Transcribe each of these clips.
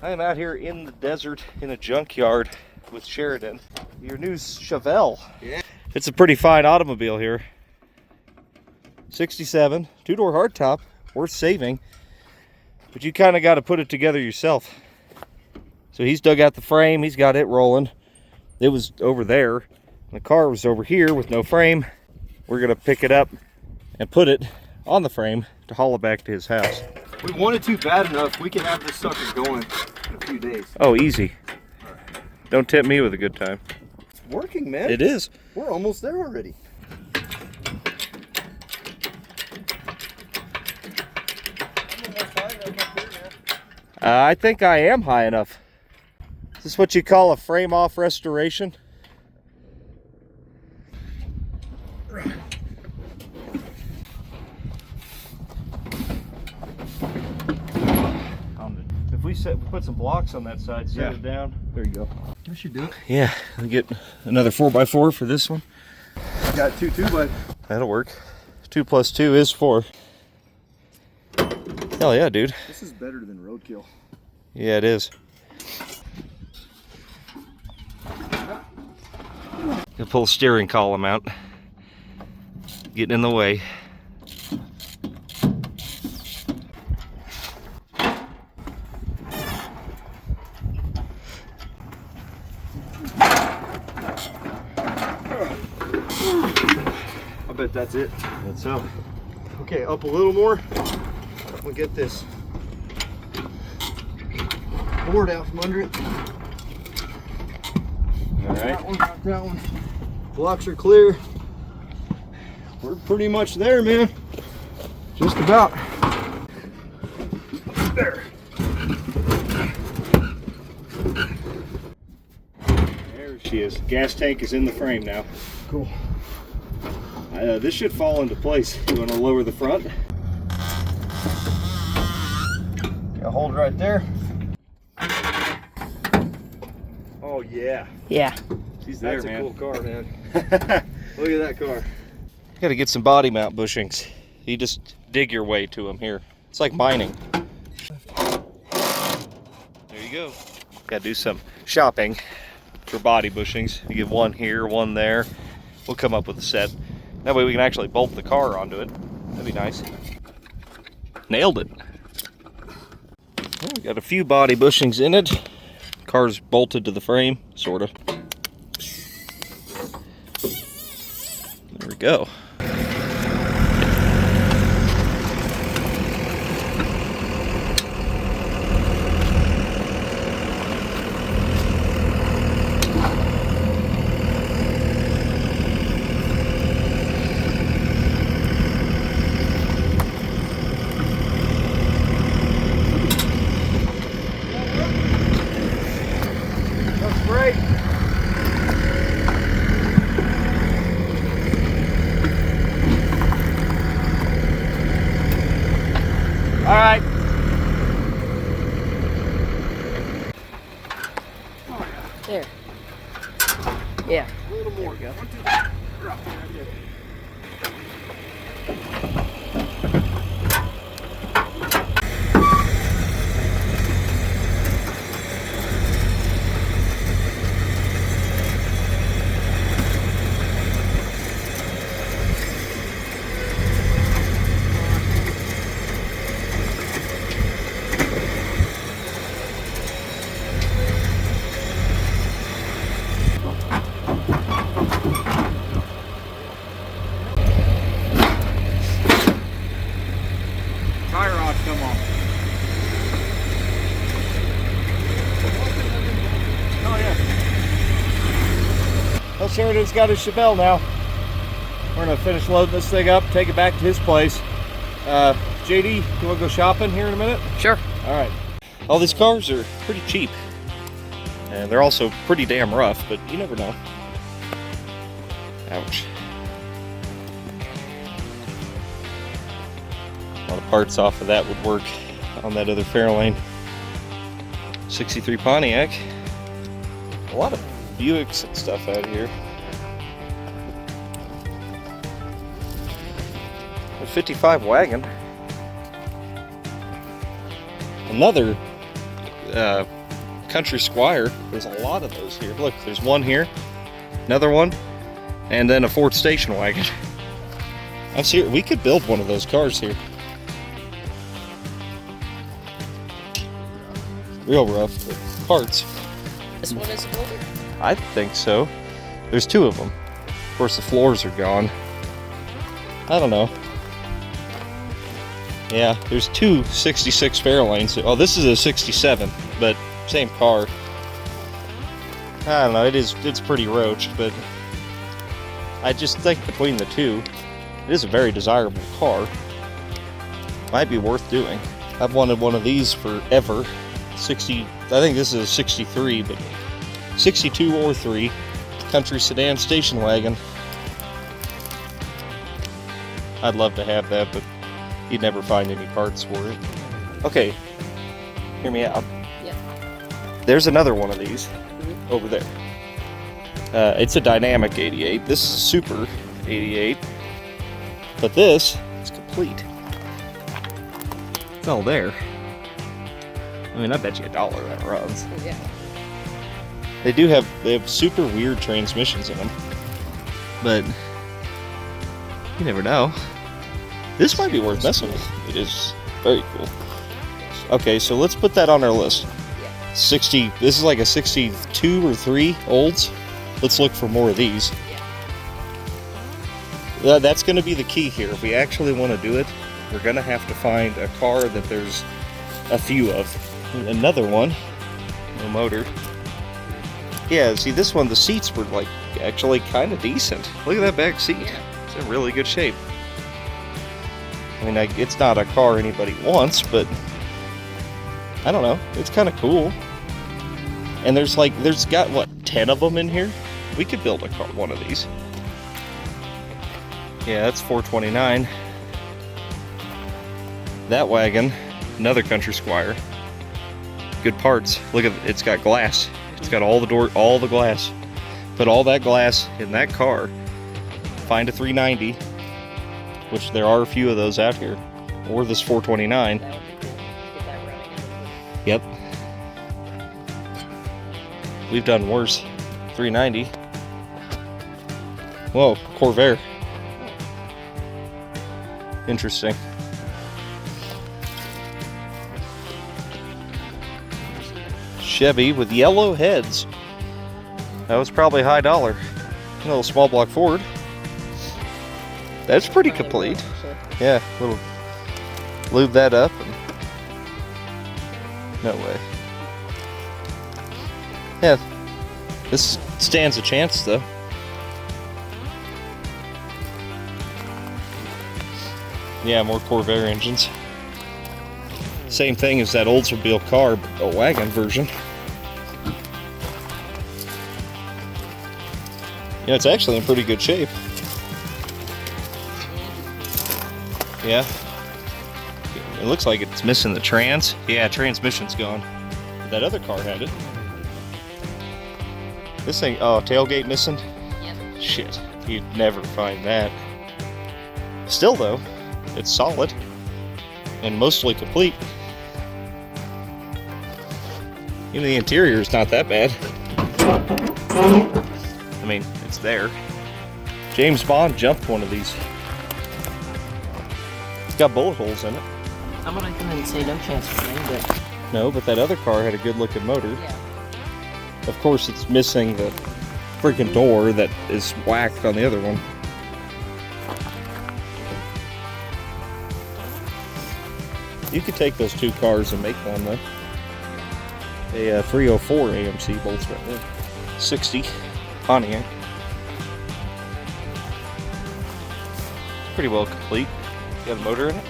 I am out here in the desert in a junkyard with Sheridan. Your new Chevelle. Yeah. It's a pretty fine automobile here. 67, two-door hardtop, worth saving. But you kind of got to put it together yourself. So he's dug out the frame, he's got it rolling. It was over there. The car was over here with no frame. We're gonna pick it up and put it on the frame to haul it back to his house. We wanted to bad enough, we can have this sucker going in a few days. Oh, easy. Don't tempt me with a good time. It's working, man. It is. We're almost there already. I think I am high enough. Is this what you call a frame off restoration? If we put some blocks on that side, set it down. There you go. That should do it. Yeah, we'll get another 4x4 for this one. Got two 2x. That'll work. 2 + 2 is 4. Hell yeah, dude. This is better than roadkill. Yeah, it is. Gonna pull the steering column out. Getting in the way. I bet that's it. That's so. Okay, up a little more. We'll get this board out from under it. All right. That one. Blocks are clear. We're pretty much there, man. Just about. There. There she is. Gas tank is in the frame now. Cool. This should fall into place. You want to lower the front? Yeah, hold right there. Oh yeah. Yeah. She's there, That's man. a cool car, man. Look at that car. Got to get some body mount bushings. You just dig your way to them here. It's like mining. There you go. Got to do some shopping for body bushings. You get one here, one there. We'll come up with a set. That way we can actually bolt the car onto it. That'd be nice. Nailed it. Well, we got a few body bushings in it. Car's bolted to the frame, sort of. There we go. That's great. All right. There. Yeah. A little more. There we go. Tie rod, come on. Oh yeah. Well, Sheridan's got his Chevelle now. We're gonna finish loading this thing up, take it back to his place. JD, you wanna go shopping here in a minute? Sure. All right. All these cars are pretty cheap. And they're also pretty damn rough, but you never know. Ouch. A lot of parts off of that would work on that other Fairlane. 63 Pontiac. A lot of Buicks and stuff out here. A 55 wagon. Another Country Squire, there's a lot of those here. Look, there's one here, another one, and then a Ford station wagon. I'm serious, we could build one of those cars here. Real rough, but parts. This one is a builder? I think so. There's two of them. Of course, the floors are gone. I don't know. Yeah, there's two 66 Fairlanes. Oh, this is a 67, but same car. I don't know, it's pretty roached, but I just think between the two, it is a very desirable car. Might be worth doing. I've wanted one of these forever. 60, I think this is a 63, but 62 or 3 country sedan station wagon. I'd love to have that, but you'd never find any parts for it. Okay, hear me out. Yeah. There's another one of these over there. It's a dynamic 88. This is a super 88, but this is complete. It's all there. I mean, I bet you $1 that runs. Yeah. They have super weird transmissions in them, but you never know. This might be worth messing with. It is very cool. Okay, so let's put that on our list. 60. This is like a 62 or 3 olds. Let's look for more of these. That's going to be the key here. If we actually want to do it, we're going to have to find a car that there's a few of. Another one. No motor. Yeah, see this one, the seats were like actually kind of decent. Look at that back seat. It's in really good shape. I mean, it's not a car anybody wants, but I don't know. It's kind of cool. And there's got what, 10 of them in here? We could build a car, one of these. Yeah, that's $429. That wagon, another Country Squire. Good parts. Look at it's got glass. It's got all the glass. Put all that glass in that car. Find a 390, which there are a few of those out here, or this 429. That would be cool. Get that running. Yep. We've done worse. 390. Whoa, Corvair. Interesting. Chevy with yellow heads. That was probably high dollar. A little small block Ford. That's pretty complete. Yeah, little lube that up. And no way. Yeah, this stands a chance though. Yeah, more Corvair engines. Same thing as that Oldsmobile car, but a wagon version. Yeah, it's actually in pretty good shape. Yeah. It looks like it's missing the trans. Yeah, transmission's gone. That other car had it. This thing, oh, tailgate missing? Yep. Shit, you'd never find that. Still though, it's solid and mostly complete. Even the interior is not that bad. I mean, it's there. James Bond jumped one of these. It's got bullet holes in it. I'm gonna come in and say no chance for me, but No, but that other car had a good looking motor. yeah. Of course, it's missing the freaking door that is whacked on the other one. You could take those two cars and make one though. A 304 AMC bolts right there. 60 Pontiac. It's pretty well complete. Got a motor in it?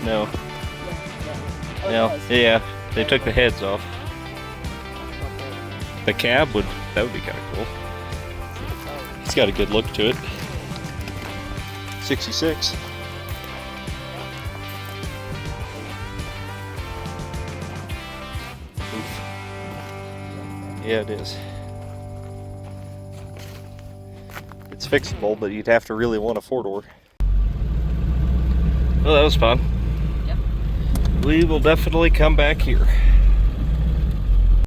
No. No. Yeah, they took the heads off. The cab that would be kind of cool. It's got a good look to it. 66. Oof. Yeah, it is. It's fixable, but you'd have to really want a four-door. Well, that was fun. Yep. we will definitely come back here.